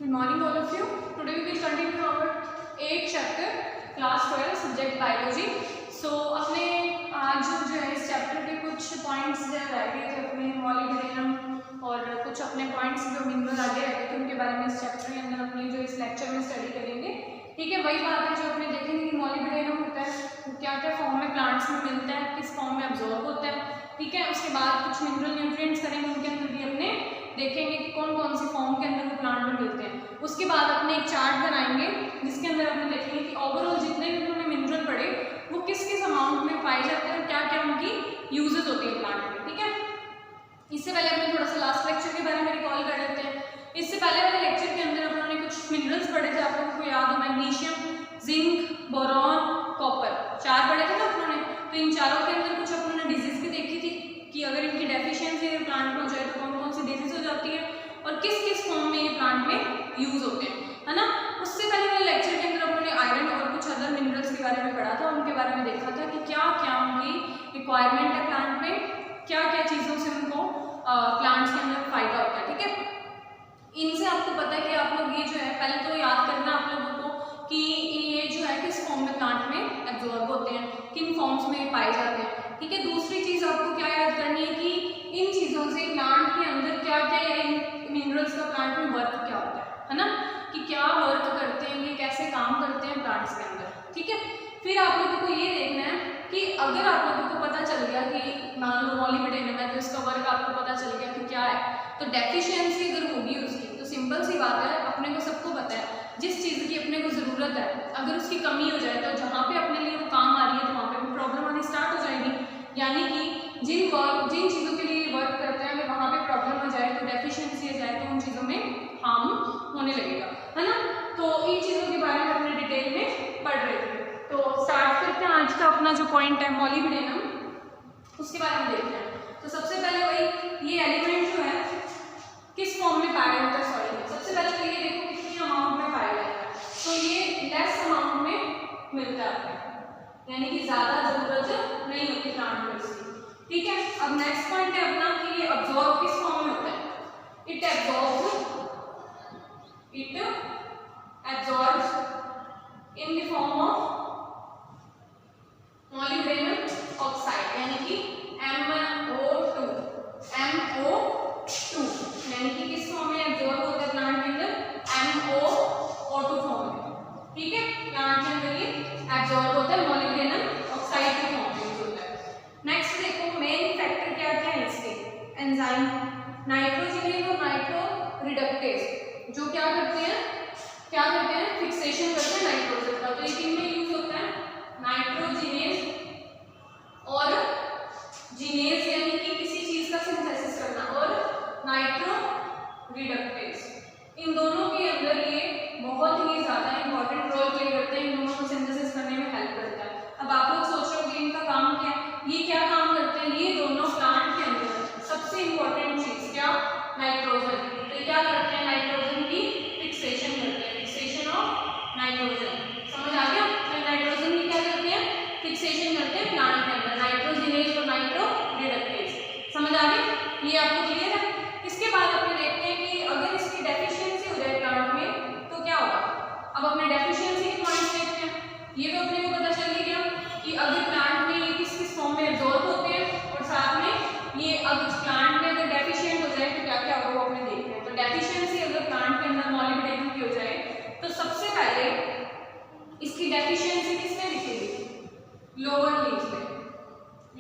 Good morning all of you. Today we will continue our 8th chapter class 12 subject biology. So अपने आज जो है इस chapter के कुछ पॉइंट्स जो रह गए थे अपने मॉलिब्डेनम और कुछ अपने पॉइंट्स जो मिनरल आगे रह गए थे उनके बारे में इस चैप्टर के अंदर अपने जो इस लेक्चर में स्टडी करेंगे। ठीक है, वही बात है जो अपने देखेंगे कि मॉलिब्डेनम होता है वो क्या क्या फॉर्म में प्लांट्स में मिलता है, किस फॉर्म में एब्जॉर्ब होता है। ठीक है, उसके बाद कुछ मिनरल न्यूट्रिएंट्स करेंगे, उनके अंदर भी अपने देखेंगे कि कौन कौन सी फॉर्म के अंदर वो प्लांट में मिलते हैं। उसके बाद अपने एक चार्ट बनाएंगे जिसके अंदर अपने देखेंगे कि ओवरऑल जितने भी उन्होंने मिनरल पढ़े वो किस किस अमाउंट में पाए जाते हैं और क्या क्या उनकी यूजेस होती है प्लांट में। ठीक है, इससे पहले अपने थोड़ा सा लास्ट लेक्चर के बारे में रिकॉल कर लेते हैं। इससे पहले वाले लेक्चर के अंदर अपने कुछ मिनरल्स पढ़े थे, आप लोगों को याद हो, मैग्नीशियम, जिंक, बोरॉन, कॉपर, 4 पढ़े थे ना अपने। तो इन चारों के अंदर कुछ अपने डिजीज भी देखी थी कि अगर इनकी डेफिशिएंसी प्लांट में हो जाए तो कौन कौन सी डिजीज हो जाती है और किस किस फॉर्म में ये प्लांट में यूज होते हैं, है ना। उससे पहले वाले लेक्चर के अंदर अपने आयरन और कुछ अदर मिनरल्स के बारे में पढ़ा था, उनके बारे में देखा था कि क्या क्या उनकी रिक्वायरमेंट है प्लांट में, क्या क्या चीज़ों से उनको प्लांट्स के अंदर फायदा होता है। ठीक है, इनसे आपको पता है कि आप लोग ये जो है पहले तो याद करना आप लोगों को कि ये जो है किस फॉर्म में प्लांट में एब्जॉर्ब होते हैं, किन फॉर्म्स में ये पाए जाते हैं। ठीक है, दूसरी चीज़ आपको क्या याद करनी है कि इन चीज़ों से प्लांट के अंदर क्या क्या इन मिनरल्स का प्लांट में वर्क क्या होता है ना, कि क्या वर्क करते हैं, ये कैसे काम करते हैं प्लांट्स के अंदर। ठीक है, फिर आप लोगों को ये देखना है कि अगर आप लोगों को पता चल गया कि मान लो मॉलिब्डेनम है तो इसका वर्क आपको पता चल गया कि क्या है, तो डेफिशिएंसी अगर होगी उसकी तो सिंपल सी बात है, अपने को सबको पता है जिस चीज़ की अपने को ज़रूरत है अगर उसकी कमी हो जाए तो जहाँ पे अपने लिए वो काम आ रही है तो वहाँ पे भी प्रॉब्लम आनी स्टार्ट हो जाएगी। यानी कि जिन चीज़ों के लिए वर्क करते हैं अगर वहाँ पे प्रॉब्लम आ जाए तो डेफिशिएंसी आ जाए तो उन चीज़ों में हार्म होने लगेगा, है ना। तो इन चीज़ों के बारे में अपने डिटेल में पढ़ रहे थे। तो स्टार्ट करते हैं आज का अपना जो पॉइंट है मॉलिब्डेनम, उसके बारे में देखते हैं। तो सबसे पहले वही ये एलिमेंट जो है किस फॉर्म में पाया जाता है, सॉरी सबसे पहले तो ये देखो कितनी अमाउंट में पाया जाता है, तो ये लेस अमाउंट में मिलता है, यानी कि ज़्यादा ज़रूरत नहीं होती प्लांट में इसकी। ठीक है, अब नेक्स्ट पॉइंट है अपना कि ये अब्जॉर्ब किस फॉर्म में होता है, it absorbs in the form of molybdenum oxide, यानी कि MO2, यानी कि किस फॉर्म में एब्जॉर्ब होता है प्लांट के अंदर, MOO2 फॉर्म में। ठीक है, प्लांट के अंदर ये एब्जॉर्ब होता है मॉलिब्डेनम ऑक्साइड के फॉर्म में होता है। नेक्स्ट देखो मेन फैक्टर क्या क्या है इसके, एंजाइम, नाइट्रोजनेज और नाइट्रो रिडक्टेज जो क्या करते हैं फिक्सेशन करते हैं नाइट्रोजन का। तो ये किन में यूज होता है, नाइट्रोजिनेज और जिनेज यानी कि किसी चीज का सिंथेसिस करना, और नाइट्रो रिडक्टेज, इन दोनों के अंदर ये बहुत ही ज्यादा इंपॉर्टेंट रोल प्ले करते हैं, इन दोनों को सिंथेसिस करने में हेल्प करता है। अब आप लोग सोच रहे हो इनका काम क्या है, ये क्या काम करते हैं, ये दोनों प्लांट के अंदर सबसे इंपॉर्टेंट चीज क्या, नाइट्रोजन, तो क्या करते हैं नाइट्रोजन की फिक्सेशन करते हैं, फिक्सेशन ऑफ नाइट्रोजन, समझ आ गया। तो नाइट्रोजन की क्या करते हैं, फिक्सेशन करते हैं प्लांट के अंदर, नाइट्रोजिनेज और नाइट्रो रिडक्टेज, समझ आ गया, ये आपको क्लियर है। इसके बाद अपने देखते हैं कि अगर इसकी डेफिशिएंसी हो जाए प्लांट में तो क्या होगा। अब अपने डेफिशिएंसी के पॉइंट्स देखते हैं। ये तो अपने को पता चल ही गया कि अगर प्लांट में ये किस किस फॉर्म में एब्जॉर्ब होते हैं और साथ में ये अब प्लांट में अगर डेफिशिएंट हो जाए तो क्या क्या होगा वो अपने देखते हैं। तो डेफिशिएंसी अगर प्लांट के अंदर मॉलिब्डेनम की हो जाए तो सबसे पहले इसकी डेफिशिएंसी किसमें दिखेगी, लोअर लीव्स में।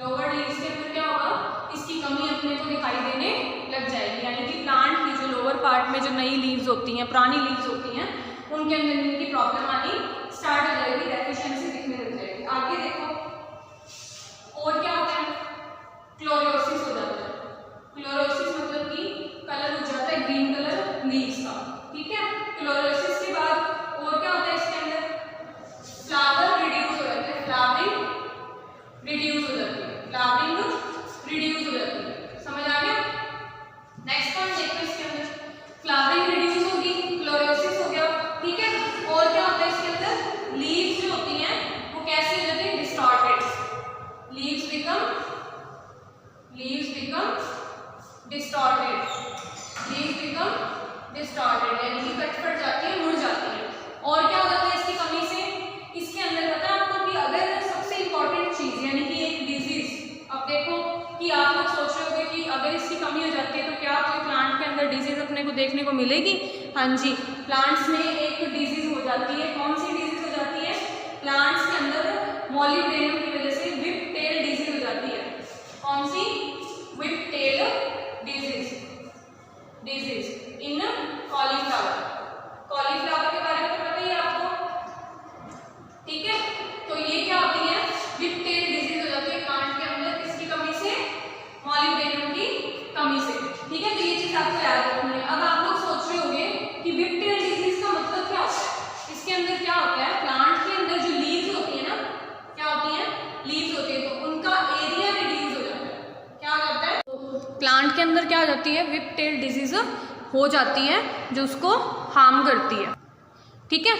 लोअर लीव्स के अंदर क्या होगा, इसकी कमी अपने को दिखाई देने लग जाएगी, यानी कि प्लांट की जो लोअर पार्ट में जो नई लीव्स होती हैं, पुरानी लीव्स होती हैं, उनके अंदर इनकी प्रॉब्लम आनी स्टार्ट हो जाएगी, डेफिशिएंसी दिखने लग जाएगी। आगे देखो और क्या होता है, क्लोरोसिस हो जाता है। क्लोरोसिस मतलब कि कलर हो जाता है ग्रीन कलर लीव्स का। ठीक है, क्लोरोसिस के बाद और क्या होता है इसके अंदर, फ्लावर रिड्यूस हो जाता है, फ्लावरिंग रिड्यूस हो जाती है, समझ आ गया। नेक्स्ट पॉइंट देखो इसके अंदर, फ्लावरिंग रिड्यूस होगी, क्लोरोसिस हो गया। ठीक है, और क्या होता है इसके अंदर, लीव्स जो होती हैं वो कैसे हो जाती है, distorted, leaves become distorted, distorted, यानी कि कट जाती है, मुड़ जाती है। और क्या हो जाता है इसकी कमी से, इसके अंदर पता है आपको कि अगर सबसे इंपॉर्टेंट चीज यानी कि एक डिजीज, अब देखो कि आप लोग सोच रहे होगे कि अगर इसकी कमी हो जाती है तो क्या कोई प्लांट के अंदर डिजीज अपने को देखने को मिलेगी? हाँ जी, प्लांट्स में एक डिजीज हो जाती है। कौन सी डिजीज हो जाती है? प्लांट्स के अंदर मॉलिबेडनम की वजह से व्हिप टेल डिजीज हो जाती है। कौन सी? Whip tail disease in cauliflower. Cauliflower के बारे में तो पता ही है आपको, ठीक है? तो ये क्या होती है? व्हिप टेल डिजीज हो जाती है प्लांट के अंदर, किसकी कमी से? मॉलिबेडनम की कमी से, ठीक है? तो ये चीज आपको याद रखनी है। अब आप लोग सोच रहे होंगे कि व्हिप टेल डिजीज का मतलब क्या होता है? इसके अंदर क्या होता है? प्लांट के अंदर जो लीव्स होती है ना, क्या होती है? लीव्स होती है, तो उनका एरिया रिड्यूस हो जाता है। क्या हो जाता है? प्लांट के अंदर क्या हो जाती है? व्हिप टेल डिजीज हो जाती है जो उसको हार्म करती है, ठीक है?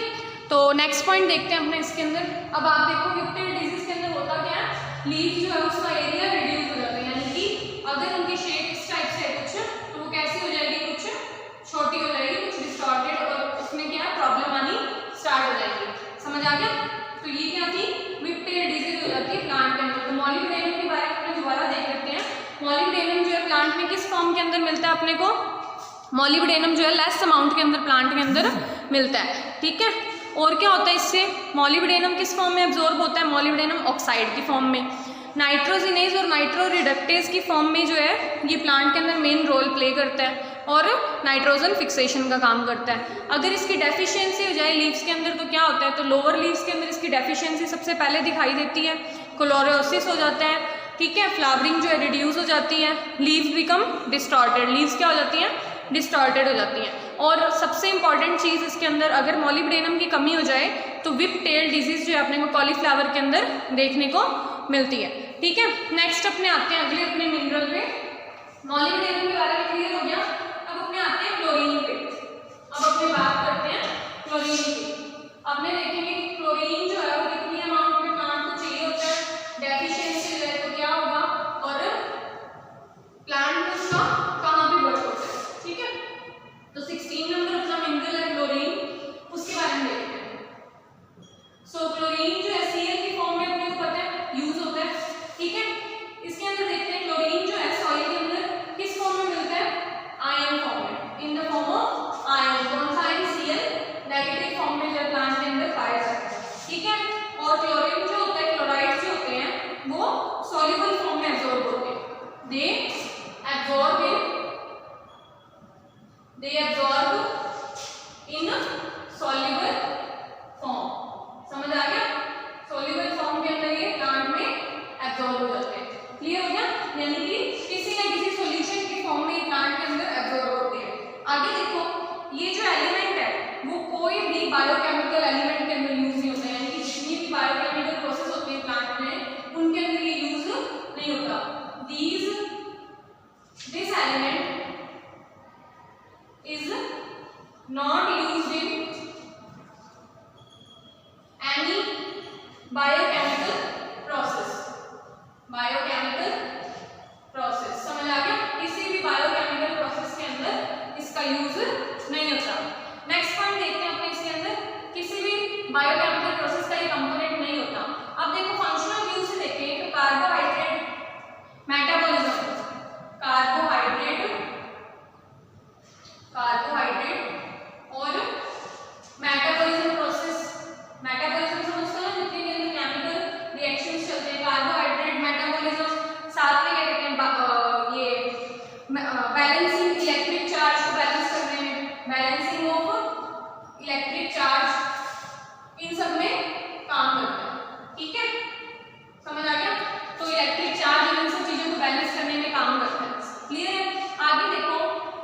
तो नेक्स्ट पॉइंट देखते हैं अपने इसके अंदर। अब आप देखो व्हिप टेल डिजीज के अंदर होता क्या है? लीफ जो है उसका एरिया रिड्यूस हो जाता है, यानी कि अगर उनकी शेप इस टाइप से है कुछ, तो वो कैसी हो जाएगी? कुछ छोटी हो जाएगी, कुछ डिस्टॉर्टेड, और उसमें क्या प्रॉब्लम आनी स्टार्ट हो जाएगी। समझ आ गया? तो ये क्या थी? व्हिप टेल डिजीज हो जाती है प्लांट के अंदर। तो मॉलिबेडनम के बारे में अपने दोबारा देख लेते हैं। मॉलिबेडनम जो है प्लांट में किस फॉर्म के अंदर मिलता है अपने को? मॉलिबेडनम जो है लेस अमाउंट के अंदर प्लांट के अंदर मिलता है, ठीक है? और क्या होता है इससे? मॉलिबेडनम किस फॉर्म में एब्जॉर्ब होता है? मॉलिबेडनम ऑक्साइड की फॉर्म में। नाइट्रोजिनेज और नाइट्रो रिडक्टेज की फॉर्म में जो है ये प्लांट के अंदर मेन रोल प्ले करता है और नाइट्रोजन फिक्सेशन का काम करता है। अगर इसकी डेफिशिएंसी हो जाए लीव्स के अंदर तो क्या होता है? तो लोअर लीव्स के अंदर इसकी डेफिशिएंसी सबसे पहले दिखाई देती है, क्लोरोसिस हो जाता है, ठीक है? फ्लावरिंग जो है रिड्यूस हो जाती है, लीव्स बिकम डिस्टॉर्टेड, लीव्स क्या हो जाती हैं? डिस्टॉर्टेड हो जाती हैं। और सबसे इंपॉर्टेंट चीज़ इसके अंदर, अगर मॉलिबेडनम की कमी हो जाए तो व्हिप टेल डिजीज जो है अपने को कॉलीफ्लावर के अंदर देखने को मिलती है, ठीक है? नेक्स्ट अपने आते हैं अगले अपने मिनरल पे। मॉलिबेडनम के बारे में क्लियर हो गया। अब अपने आते हैं क्लोरीन पे। अब अपने बात करते हैं क्लोरीन की। अपने देखेंगे कि क्लोरीन जो है वो कितनी अमाउंट में प्लांट को चाहिए होता है, डेफिशिएंसी जो है तो क्या होगा, और प्लांट में उसका कहाँ पे बढ़ होता है, ठीक है? तो 16 नंबर अपना मिनरल है क्लोरीन, उसके बारे में देखते हैं। सो क्लोरीन जो है Cl की फॉर्म में अपने को पता है यूज होता है, ठीक है? इसके अंदर देखते हैं क्लोरीन जो है सॉइल के अंदर किस फॉर्म में मिलता है? आयन फॉर्म में, in the form of ion. कौन सा आयन? Cl नेगेटिव फॉर्म में जो प्लांट के अंदर पाया जाता है, ठीक है? और क्लोरीन जो होता है, क्लोराइड जो होते हैं वो सॉल्युबल फॉर्म में एब्जॉर्ब होते हैं। They absorb in soluble form. समझ आ गया? सॉल्युबल फॉर्म के अंदर ये प्लांट में एब्जॉर्ब हो जाते हैं। क्लियर हो गया? यानी कि किसी न किसी सॉल्यूशन की फॉर्म में प्लांट के अंदर एब्जॉर्ब होते हैं। आगे देखो, ये जो एलिमेंट है वो कोई भी बायोकेमिकल एलिमेंट के अंदर यूज नहीं होता है, यानी कि जितनी भी बायोकेमिकल प्रोसेस होती है प्लांट में उनके अंदर ये यूज नहीं होता। This element is not used in any biochemical process। समझ आ गया? किसी भी बायोकेमिकल प्रोसेस के अंदर इसका यूज नहीं होता। नेक्स्ट पॉइंट देखते हैं अपने इसके अंदर, किसी भी बायोकेमिकल प्रोसेस का ये कंपोनेंट नहीं होता। अब देखो फंक्शनल व्यू से देखें तो कार्बोहाइड्रेट मेटाबॉलिज्म, कार्बोहाइड्रेट और मेटाबॉलिज्म प्रोसेस। मेटाबॉलिज्म समझते हो ना, जितने के अंदर केमिकल रिएक्शंस चलते हैं, कार्बोहाइड्रेट मेटाबॉलिज्म, साथ में क्या कहते हैं ये बैलेंसिंग इलेक्ट्रिक चार्ज को बैलेंस करने में, बैलेंसिंग ऑफ इलेक्ट्रिक चार्ज, इन सब में काम करता है, ठीक है? समझ आ गया? तो इलेक्ट्रिक चार्ज इन सब चीजों को बैलेंस करने में काम करता है। क्लियर है? आगे देखो,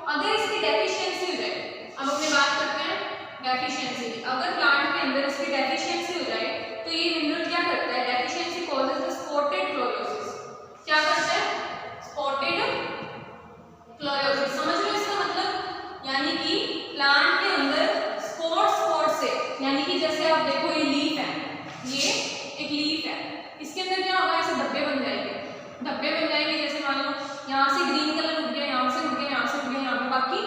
अगर इसकी डेफिशिएंसी हो जाए, अब अपने बात करते हैं डेफिशिएंसी की। अगर प्लांट के अंदर इसकी डेफिशिएंसी हो जाए तो ये मिनरल क्या करता है? Deficiency causes the spotted chlorosis. क्या करता है? Spotted chlorosis. समझ लो इसका मतलब, यानी कि प्लांट के अंदर स्पॉट से, यानी कि जैसे आप देखो ये लीफ है, ये एक लीफ है, इसके अंदर क्या होगा? ऐसे धब्बे बन जाएंगे, जैसे मान लो यहाँ से ग्रीन कलर उठ गया, यहाँ से उठ गया, यहाँ से उठ गया, यहाँ पे बाकी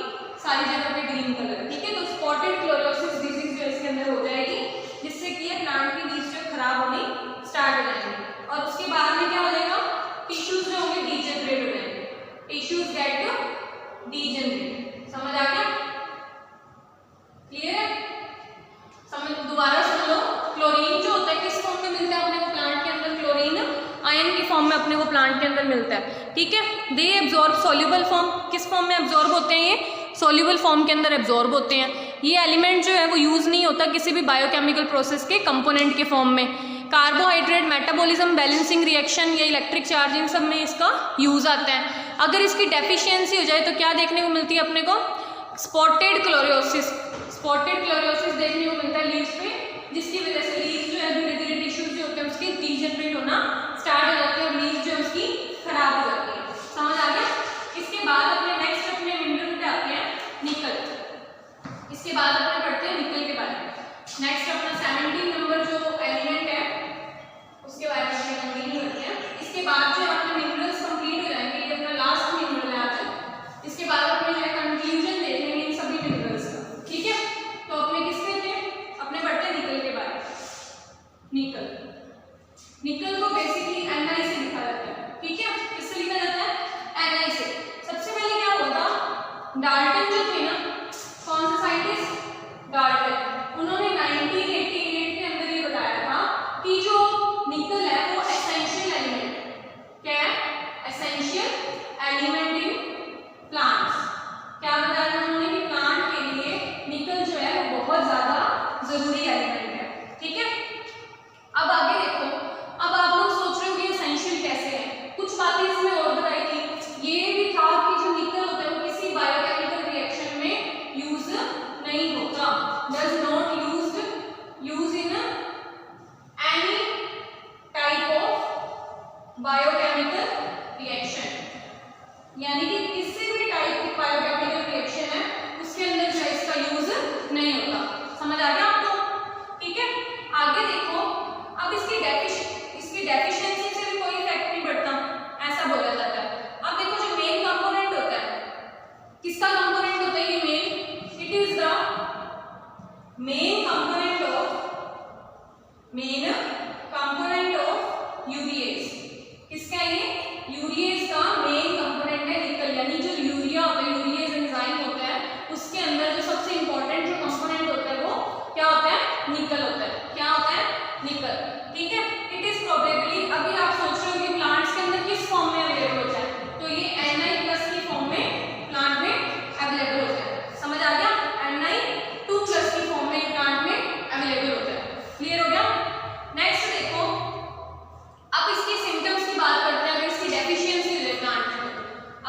सारी जगह पे ग्रीन कलर, ठीक है। तो स्पॉटेड क्लोरोसिस डिजीज जो इसके अंदर हो जाएगी, जिससे कि ये प्लांट की लीव्स जो खराब होनी स्टार्ट हो जाएंगे और उसके बाद में क्या हो जाएगा, टिश्यूज जो होंगे डीजेनरेट हो जाएंगे, टिश्यूज गेट डीजेनरेट। समझ आ गया, क्लियर है? समझ, दोबारा सुन लो। क्लोरीन जो होता है किस फॉर्म में मिलता है अपने को प्लांट के अंदर, क्लोरीन आयन की फॉर्म में अपने को प्लांट के अंदर मिलता है, ठीक है। दे एब्जॉर्ब सॉल्युबल फॉर्म, किस फॉर्म में एब्जॉर्ब होते हैं ये, सॉल्युबल फॉर्म के अंदर एब्जॉर्ब होते हैं। ये एलिमेंट जो है वो यूज नहीं होता किसी भी बायोकेमिकल प्रोसेस के कंपोनेंट के फॉर्म में। कार्बोहाइड्रेट मेटाबॉलिज्म, बैलेंसिंग रिएक्शन या इलेक्ट्रिक चार्ज, इन सब में इसका यूज आता है। अगर इसकी डेफिशिएंसी हो जाए तो क्या देखने को मिलती है अपने को, स्पॉटेड क्लोरोसिस, स्पॉटेड क्लोरोसिस देखने को मिलता है लीव्स पे, जिसकी वजह से लीव्स जो है धीरे धीरे टिश्यूज जो होते हैं उसके डीजेनरेट होना स्टार्ट हो जाते हैं और लीव्स जो है उसकी खराब हो जाती है। समझ आ गया? इसके बाद अपने नेक्स्ट अपने मिनरल पे आते हैं, निकल। इसके बाद अपने पढ़ते हैं निकल के बारे में। नेक्स्ट अपना 17 नंबर जो एलिमेंट है उसके बारे में कंटिन्यू करते हैं। इसके बाद जो अपने मिनरल्स कंप्लीट हो जाएंगे, ये अपना लास्ट मिनरल है आज। इसके बाद अपने जो है कंक्लूजन देखेंगे इन सभी मिनरल्स का, ठीक है। तो अपने किसके थे, अपने पढ़ते हैं निकल के बारे में। निकल, निकल को बेसिकली Ni से लिखा जाता है, ठीक है। किससे लिखा जाता है, Ni से। सबसे पहले क्या हुआ था, डाल्टन जो थे ना, कौन सा साइंटिस्ट, डाल्टन, उन्होंने 1988 के अंदर ये बताया था कि जो निकल है वो एसेंशियल एलिमेंट है। क्या है, एसेंशियल एलिमेंट इन प्लांट्स। क्या बताया था उन्होंने कि प्लांट के लिए निकल जो है वो बहुत ज्यादा जरूरी एलिमेंट है, ठीक है। अब आगे देखो, अब आप लोग सोच रहे हो कि एसेंशियल कैसे है, कुछ बातें इसमें और बताई थी। ये भी था कि जो निकल होता है वो किसी बायोकेमिकल रिएक्शन में यूज नहीं होता, does not use in any type of biochemical reaction, यानी कि किसी भी टाइप की बायोकेमिकल रिएक्शन है उसके अंदर जो इसका यूज नहीं होता। समझ आ गया आपको, ठीक है। आगे देखो, अब इसकी डेफिशिएंसी से भी कोई इफेक्ट नहीं पड़ता, ऐसा बोला जाता है। अब देखो जो मेन कंपोनेंट होता है, किसका कंपोनेंट होता है ये main, it is the main component of urease. किसका ये, यूरिएज का मेन कंपोनेंट है निकल, यानी जो यूरिया होता है, यूरिएज एंजाइम होता है, उसके अंदर जो सबसे इंपॉर्टेंट जो कंपोनेंट होता है वो क्या होता है, निकल होता है। क्या होता है, निकल, ठीक है। इट इज प्रोबेबली, अभी आप सोच रहे हो कि प्लांट्स के अंदर किस फॉर्म में अवेलेबल होता है, तो ये Ni+ की फॉर्म में प्लांट में अवेलेबल होता है। समझ आ गया, Ni2+ की फॉर्म में प्लांट में अवेलेबल होता है। क्लियर हो गया? नेक्स्ट देखो, अब इसकी सिम्टम्स की बात करते हैं। अगर इसकी डेफिशिएंसी हो जाए प्लांट में,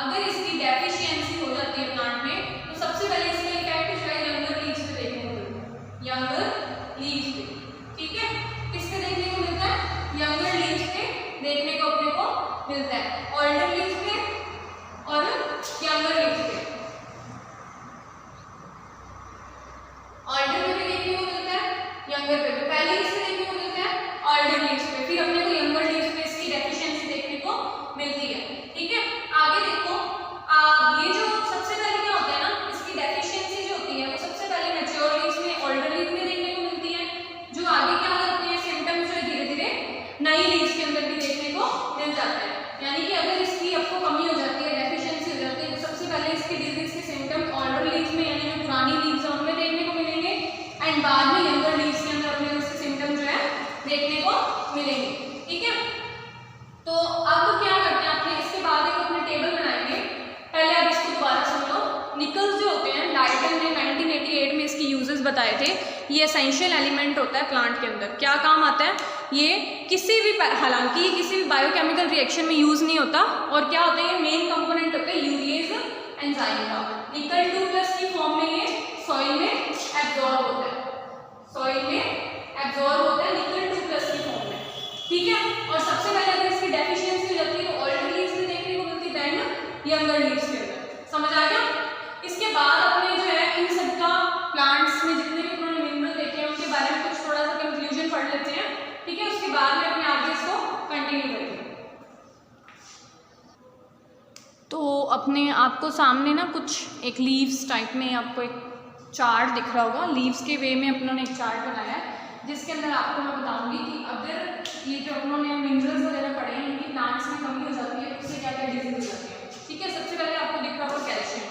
अगर इसकी डेफिशिएंसी हो जाती है प्लांट में, तो सबसे पहले इसका इफेक्ट जो है यंगर लीव्स पे देखने को मिलता है, यंगर लीव्स पे, ठीक है। किसके देखने को मिलता है, यंगर लीव्स पे देखने को अपने को मिलता है, ओल्डर लीव्स पे और यंगर लीव्स पे। ऑल्डर में भी देखने को मिलता है, यंगर पे भी। पहले किससे देखने को मिलता है, ऑल्डर लीव्स पे, फिर अपने को यंगर लीव्स पे इसकी डेफिशिएंसी देखने को मिलती है, ठीक है। आगे देखो, ये जो सबसे पहले क्या होता है ना, इसकी डेफिशिएंसी जो होती है वो सबसे पहले मैच्योर लीव्स में, ऑल्डर लीव्स में देखने को मिलती है। जो आगे क्या होते हैं सिम्टम्स जो धीरे धीरे नई लीव्स के अंदर भी देखने को मिल जाता है। यानी कि अगर इसकी आपको कमी हो जाती है, डेफिशिएंसी हो जाती है, तो सबसे पहले इसके डिजीज के सिम्टम्स ऑल्डर लीव्स में, यानी जो पुरानी लीव्स हैं उनमें देखने को मिलेंगे, एंड बाद में यंगर लीव्स के अंदर अपने उसके सिम्टम जो है देखने को मिलेंगे, ठीक है। तो अब क्या करते हैं अपने, इसके बाद एक अपने टेबल बनाएंगे। पहले अब इसको दोबारा सुन लो। निकल्स जो होते हैं, डाल्टन ने 1988 में इसकी यूजेस बताए थे। ये एसेंशियल एलिमेंट होता है प्लांट के अंदर। क्या काम आता है ये, किसी भी, हालांकि ये किसी भी बायोकेमिकल रिएक्शन में यूज नहीं होता, और क्या होता है ये मेन कंपोनेंट होता है यूरिएज एंजाइम का। निकल 2+ की फॉर्म में ये सॉइल में एब्जॉर्ब होता है, सॉइल में एब्जॉर्ब होता है निकल 2+ की फॉर्म में, ठीक है। और सबसे पहले अगर इसकी डेफिशिएंसी हो जाती है तो ऑल्डर लीव्स में देखने को मिलती है, देन यंगर लीव्स के अंदर। समझ आ गया? इसके बाद अपने जो है इन सबका प्लांट्स में जितने भी उन्होंने मिनरल देखे हैं उनके बारे में कुछ थोड़ा सा कंक्लूजन पढ़ लेते हैं, ठीक है। उसके बाद में अपने आगे इसको कंटिन्यू करेंगे। तो अपने आपको सामने ना कुछ एक लीव्स टाइप में आपको एक चार्ट दिख रहा होगा। लीव्स के वे में अपनों ने एक चार्ट बनाया है जिसके अंदर आपको मैं बताऊंगी कि अगर ये जो अपनों ने मिनरल्स वगैरह पढ़े हैं इनकी प्लांट्स में कमी हो जाती है उससे क्या क्या डिजीज हो जाती है। ठीक है, सबसे पहले आपको दिख रहा होगा कैल्शियम।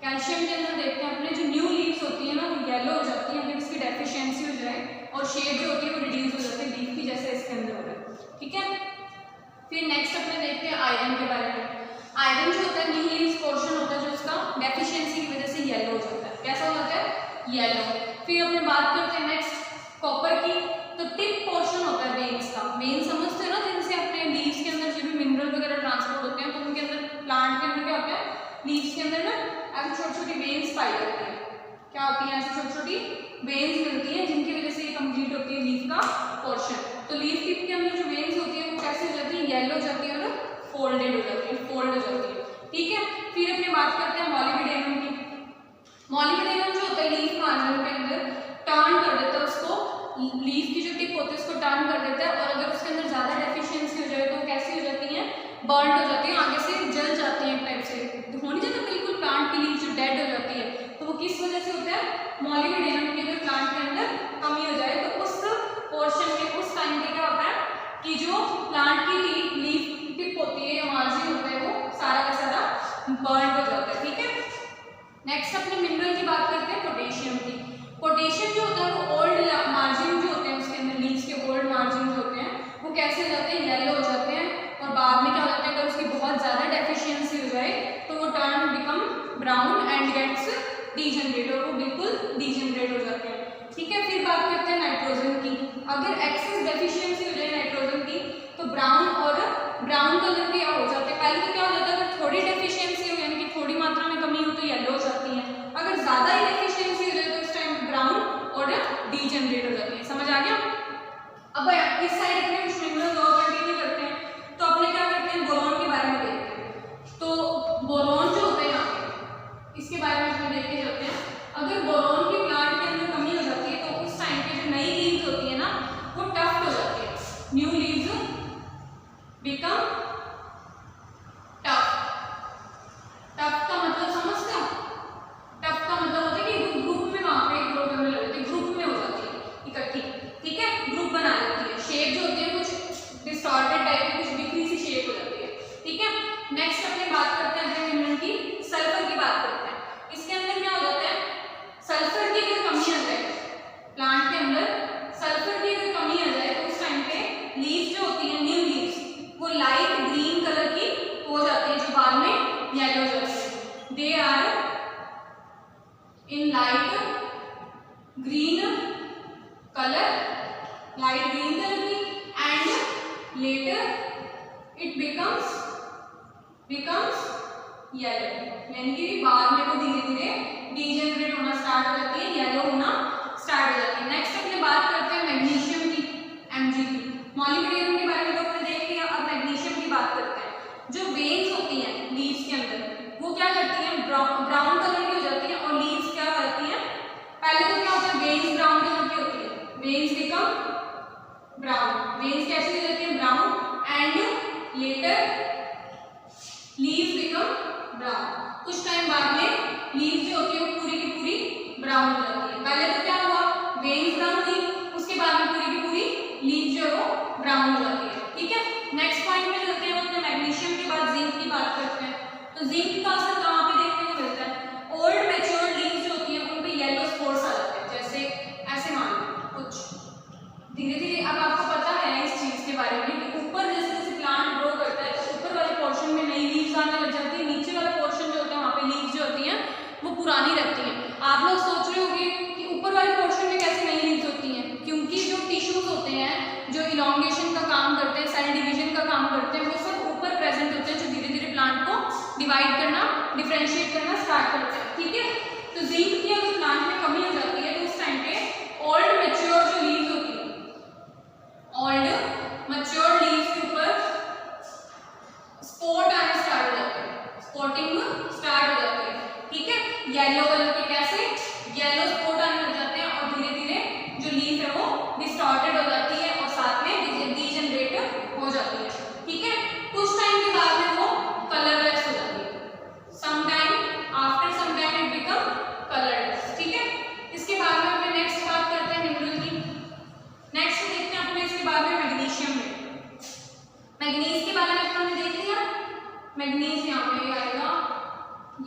कैल्शियम के अंदर देखते हैं अपने जो न्यू लीव्स होती है ना वो येलो हो जाती है, अगर इसकी डेफिशिएंसी हो जाए और शेड जो होती है वो रिड्यूस हो जाती है लीफ की, जैसे इसके अंदर हो रहा है। ठीक है, फिर नेक्स्ट अपने देखते हैं आयरन के बारे में। आयरन जो होता है न्यू लीव्स पोर्शन होता है जो उसका डेफिशिएंसी की वजह से येलो हो जाता है। कैसा हो जाता है? येलो। फिर अपने बात करते हैं नेक्स्ट कॉपर की, तो टिप पोर्शन होता है वेन्स का। वेन समझते हो ना, जिनसे अपने लीव्स के अंदर जो भी मिनरल वगैरह ट्रांसपोर्ट होते हैं, तो उनके अंदर प्लांट के अंदर क्या होता है, लीव्स के अंदर ना ऐसी छोटी छोटी वेन्स पाई जाती है। क्या होती है? ऐसी छोटी छोटी वेन्स मिलती हैं जिनकी वजह से ये कंप्लीट होती है लीफ का पोर्शन। तो लीफ टिप के अंदर जो वेन्स होती है वो कैसे हो जाती है? येलो हो जाती है और फोल्डेड हो जाती है, फोल्ड हो जाती है। ठीक है, फिर अपने बात करते हैं मॉलिबेडेनम की। मॉलिबेडेनम जो होता है लीफ मार्जिन के अंदर टर्न कर देता है उसको, लीफ की जो टिप होती है उसको टर्न कर देता है, और अगर उसके अंदर ज्यादा डेफिशिएंसी हो जाए तो कैसी हो जाती है? बर्न हो जाती है, आगे से जल जाती है टाइप से, तो हो नहीं जाता बिल्कुल प्लांट की लीफ जो डेड हो जाती है। तो वो किस वजह से होता है? मॉलिबेडेनम की अगर प्लांट के अंदर कमी हो जाए तो उस पोर्शन में उस टाइम पे क्या होता है कि जो प्लांट की लीफ टिप होती है या मार्जिन होता है वो सारा का सारा बर्न हो जाता है। ठीक है, नेक्स्ट अपने मिनरल की बात करते हैं पोटेशियम की। पोटेशियम जो होता है वो ओल्ड मार्जिन जो होते हैं उसके अंदर लीव्स के ओल्ड मार्जिन जो होते हैं वो कैसे हो जाते हैं? येलो हो जाते हैं, और बाद में क्या हो जाता है अगर उसकी बहुत ज्यादा डेफिशिएंसी हो जाए तो वो turn become brown and gets degenerate, और वो बिल्कुल डीजनरेट हो जाते हैं। ठीक है, फिर बात करते हैं नाइट्रोजन की। अगर एक्सेस डेफिशिएंसी हो जाए नाइट्रोजन की तो ब्राउन और ब्राउन कलर के हो जाते हैं। पहले तो क्या हो जाता है अगर थोड़ी डेफिशिएंसी हो यानी कि थोड़ी मात्रा में कमी हो तो येलो हो जाती है, अगर ज्यादा ही डेफिशिएंसी हो जाए तो इस टाइम ब्राउन और डीजनरेट हो जाती है। समझ आ गया? अब इस साइड अपने कुछ मिनरल्स और कंटिन्यू करते हैं, तो अपने क्या करते हैं बोरॉन के बारे में देखते हैं। तो बोरॉन जो होता है यहाँ पे इसके बारे में अपने देखते चलते हैं। अगर बोरॉन की प्लांट के अंदर कमी हो जाती है तो उस टाइम पे जो नई लीव्स होती है ना वो टफ्ट हो जाती है, new leaves become tough. Tough का मतलब समझते हो? टफ का मतलब होता है कि ग्रुप में वहां पे ग्रो करने लग जाती है, ग्रुप में हो जाती है इकट्ठी। ठीक है, ग्रुप बना लेती है, शेप जो होती है कुछ डिस्टॉर्टेड टाइप की, कुछ बिखरी सी शेप हो जाती है। ठीक है, नेक्स्ट अपने बात करते हैं मिनरल की, सल्फर की बात करते हैं। इसके अंदर क्या हो जाता है? सल्फर की अगर कमी आ जाए प्लांट के अंदर, सल्फर की अगर कमी आ जाए तो उस टाइम पे लीफ जो होती है न्यू लीव्स वो लाइट ग्रीन कलर की हो जाती है जो बाद में येलो हो जाती है। They are in light green colour, light green colour की, and later it becomes yellow, यानी कि बाद में वो धीरे धीरे डीजनरेट होना स्टार्ट हो जाती है, येलो होना स्टार्ट हो जाती है। नेक्स्ट अपने बात करते हैं मैग्नीशियम की, Mg की। मॉलिबेडेनम के बारे में तो हमने देख लिया, अब मैग्नीशियम की बात करते हैं। जो वेन्स होती हैं लीव्स के अंदर वो क्या करती हैं? ब्राउन कलर की हो जाती है, और लीव्स क्या करती हैं? पहले तो क्या होता है वेन्स ब्राउन कलर की होती है, वेन्स बिकम ब्राउन, वेन्स कैसी हो जाती है? Brown, and later leaves become brown. कुछ टाइम बाद में लीव्स जो होती है वो पूरी की पूरी ब्राउन हो जाती है। पहले तो क्या हुआ? वेन्स ब्राउन थी, उसके बाद में पूरी की पूरी लीफ जो है वो ब्राउन हो जाती है। ठीक है, नेक्स्ट पॉइंट में चलते हैं, अपने मैग्नीशियम के बाद जिंक की बात करते हैं। तो जिंक का असर कहाँ पे देखने को मिलता है? ओल्ड मैच्योर्ड लीव्स जो होती है उन पे येलो स्पॉट्स आ जाते हैं, जैसे ऐसे मान लो कुछ धीरे धीरे। अब आपको पता है इस चीज के बारे में कि ऊपर जैसे जैसे प्लांट ग्रो करता है तो ऊपर वाले पोर्शन में नई लीव्स आने लग जाती है, नीचे वाला पोर्शन जो होता है वहाँ पे लीव्स जो होती हैं वो पुरानी रहती हैं। आप लोग सोच रहे होंगे कि ऊपर वाले पोर्शन में कैसे नई लीव्स होती हैं? क्योंकि जो टिश्यूज होते हैं जो इलॉन्गेशन का काम करते हैं, सेल डिवीजन का काम करते हैं, वो सब ऊपर प्रेजेंट होते हैं जो धीरे धीरे प्लांट को डिवाइड करना, डिफरेंशिएट करना स्टार्ट करते हैं। ठीक है, तो जिंक की अगर प्लांट में कमी हो जाती है तो उस टाइम पे ओल्ड मैच्योर जो लीव्स होती है, ओल्ड मैच्योर लीव्स के ऊपर स्पॉट आने स्टार्ट हो जाते हैं, स्पॉटिंग स्टार्ट हो जाती है। ठीक है, येलो कलर के कैसे येलो स्पॉट आने लग जाते हैं, और धीरे धीरे जो लीफ है वो डिस्टॉर्टेड हो जाती है और साथ में डीजनरेट हो जाती है। ठीक है, कुछ टाइम के बाद में वो कलरलेस हो जाती है।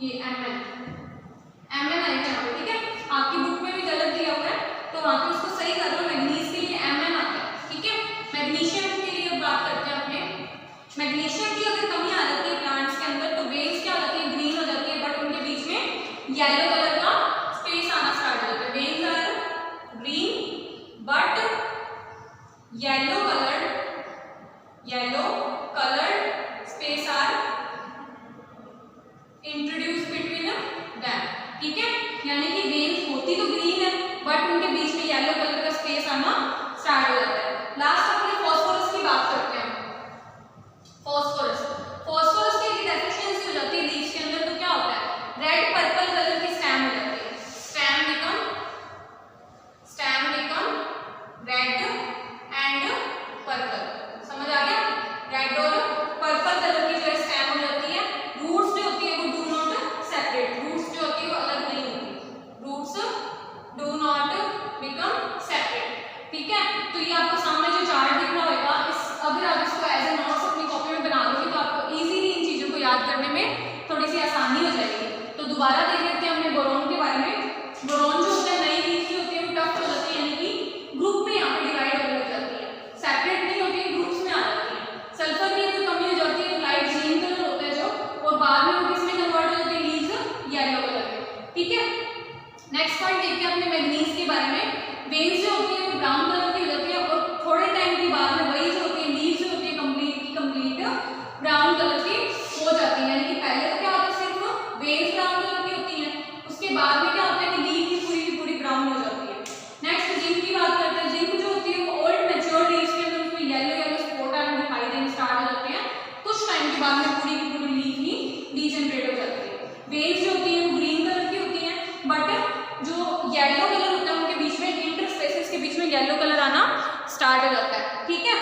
ये Mn आएगा यहाँ पे, ठीक है। आपकी बुक में भी गलत दिया हुआ है तो वहाँ पे उसको सही कर लो। मैग्नीज के लिए Mn आता है, ठीक है। मैग्नीशियम के लिए बात करते हैं अपने। मैग्नीशियम की अगर कमी आ जाती है प्लांट्स के अंदर तो वेन्स क्या हो जाती है, ग्रीन हो जाती है, बट उनके बीच में येलो कलर का स्पेस आना स्टार्ट हो जाता है। Veins are green but yellow coloured space are introduce between them, ठीक है। यानी कि वेन्स होती तो ग्रीन है बट उनके बीच में येलो कलर का स्पेस आना स्टार्ट हो जाता है। लास्ट अपने फास्फोरस की बात करते हैं। फास्फोरस की डेफिशिएंसी हो जाती है लीव्स के अंदर तो क्या होता है, रेड पर्पल कलर की स्टेम हो जाती है। Stem become red and purple, समझ आ गया। रेड और पर्पल कलर की जो है स्टेम हो जाती है। रूट्स जो होती है वो डू नॉट सेपरेट, रूट्स जो होती है वो अलग नहीं होती, roots do not become separate, ठीक है। तो ये आपको सामने जो चार्ट दिख रहा होगा, इस अगर आप इसको एज ए नोट्स अपनी कॉपी में बना लोगे तो आपको इजीली इन चीजों को याद करने में थोड़ी सी आसानी हो जाएगी। तो दोबारा देख लेते हैं हमने बोरॉन के बारे में। बोरॉन जो होता है नई लीव्स जो होती है वो टफ हो जाती है, यानी कि ग्रुप में यहाँ पे डिवाइड होने लग जाती है, सेपरेट नहीं होती है, ग्रुप्स में आ जाती है। सल्फर की अगर कमी हो जाती है तो लाइट ग्रीन कलर होता है जो, और बाद में वो किसमें कन्वर्ट हो जाती है, लीव्स येलो कलर में, ठीक है। नेक्स्ट पॉइंट देखते हैं अपने मैग्नीज के बारे में। वेन्स जो होती है वो ब्राउन कलर की हो जाती है और थोड़े टाइम के बाद में वही जो होती है लीव्स जो होती है कंप्लीट ब्राउन कलर की हो जाती है। यानी कि पहले तो क्या होता है, सिर्फ वेन्स ब्राउन कलर की होती है, उसके बाद में क्या होता है कि लीव की पूरी ब्राउन हो जाती है। नेक्स्ट जिंक की बात करते हैं। जिंक जो होती है वो ओल्ड मैच्योर लीव्स के अंदर उसमें येलो स्पॉट आने दिखाई देने स्टार्ट हो जाते हैं, कुछ टाइम के बाद में पूरी की पूरी लीव ही डीजेनरेट हो जाती है। वेन्स जो होती है वो ग्रीन कलर की होती है बट जो येलो कलर होता है उनके बीच में इंटरस्पेसेस के बीच में येलो कलर आना स्टार्ट हो जाता है, ठीक है।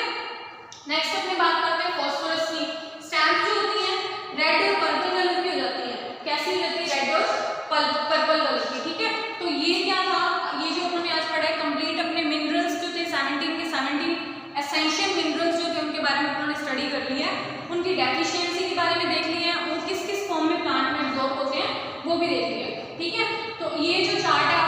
नेक्स्ट अपने बात करते हैं फास्फोरस की। स्टैम्प जो होती है रेड और पर्पल कलर की हो जाती है। कैसी हो जाती है, रेड और पर्पल कलर की, ठीक है। तो ये क्या था, ये जो अपने आज पढ़ा है कंप्लीट अपने मिनरल्स जो थे 17 के 17 एसेंशियल मिनरल्स जो थे उनके बारे में उन्होंने स्टडी कर ली है, उनकी डेफिशिएंसी के बारे में देख लिया है, वो किस किस फॉर्म में प्लांट में एब्जॉर्ब होते हैं वो भी देख लिया, ठीक है। तो ये जो चार्ट है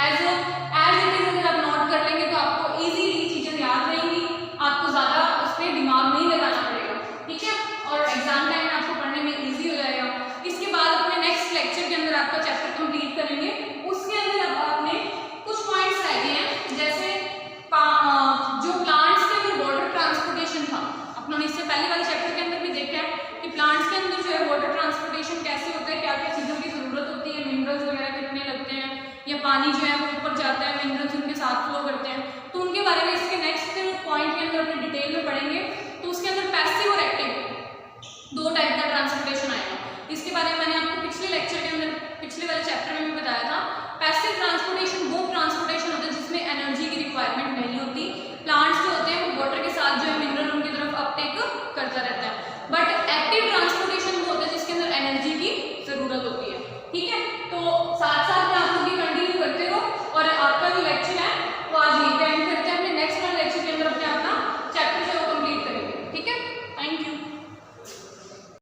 एज इट इज अगर आप नोट कर लेंगे तो आपको इजीली चीजें याद रहेंगी, आपको ज्यादा उस पर दिमाग नहीं लगाना पड़ेगा, ठीक है, और एग्जाम टाइम में आपको पढ़ने में इजी हो जाएगा। इसके बाद अपने नेक्स्ट लेक्चर के अंदर आपका चैप्टर कंप्लीट करेंगे, उसके अंदर अब आपने कुछ पॉइंट्स रह गए हैं, जैसे जो प्लांट्स के अंदर वाटर ट्रांसपोर्टेशन था, अपने इससे पहले वाले चैप्टर के अंदर भी देखा है कि प्लांट्स के अंदर जो है वाटर ट्रांसपोर्टेशन कैसे होता है, क्या क्या चीज़ों की जरूरत होती है, मिनरल्स वगैरह कितने लगते हैं, या पानी जो है वो ऊपर जाता है, मिनरल्स उनके साथ फ्लो करते हैं, तो उनके बारे में इसके नेक्स्ट